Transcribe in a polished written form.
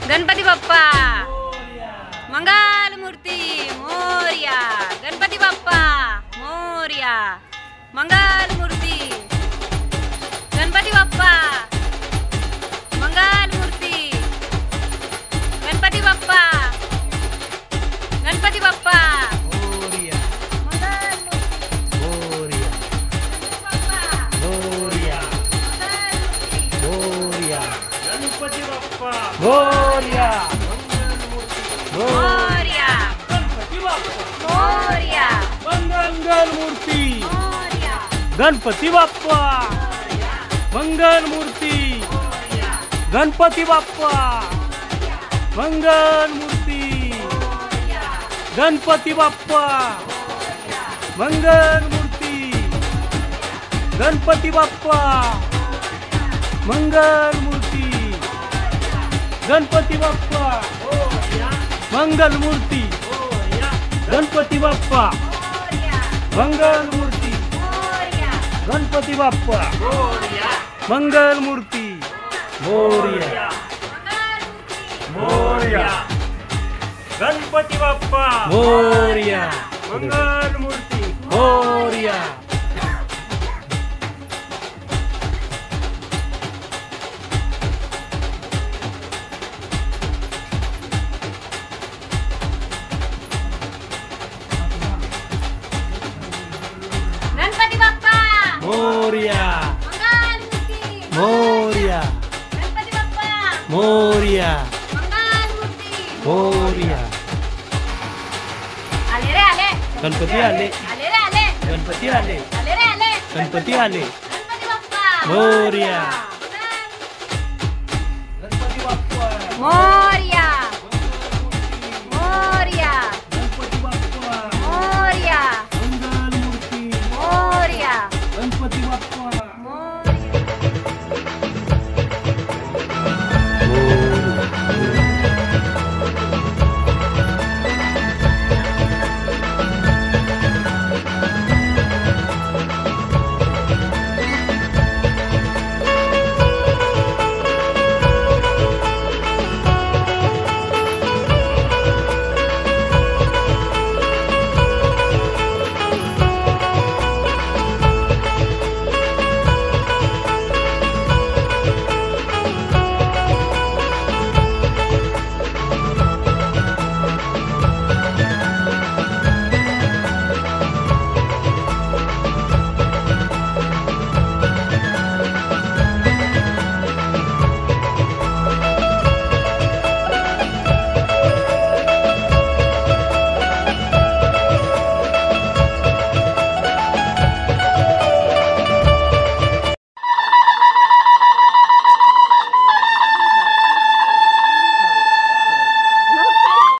गणपती बाप्पा मंगल मूर्ती मोरया। गणपती बाप्पा मोरया मंगल मूर्ती। गणपती बाप्पा मंगल मूर्ती। गणपती बाप्पा गणपती बाप्पा मोरया मंगल मोरया मोरया मोरया गणपती बाप्पा मोरया मोरया गणपती बाप्पा मोरया मंगल मूर्ती मोरया गणपती बाप्पा मंगल मूर्ती गणपती बाप्पा मंगल मूर्ती गणपती बाप्पा मंगल मूर्ती गणपती बाप्पा मंगल मूर्ती गणपती बाप्पा मंगल मूर्ती गणपती बाप्पा मंगल मूर्ती गणपती बाप्पा मंगल मूर्ती मोरया मोरया गणपती बाप्पा मोरया मंगल मूर्ती मोरया गणपती बाप्पा मोरया मंगल मूर्ती मोरया गणपती बाप्पा मोरया मंगल मूर्ती मोरया आले रे आले गणपती आले आले रे आले गणपती आले आले रे आले गणपती आले गणपती बाप्पा मोरया गणपती बाप्पा मोरया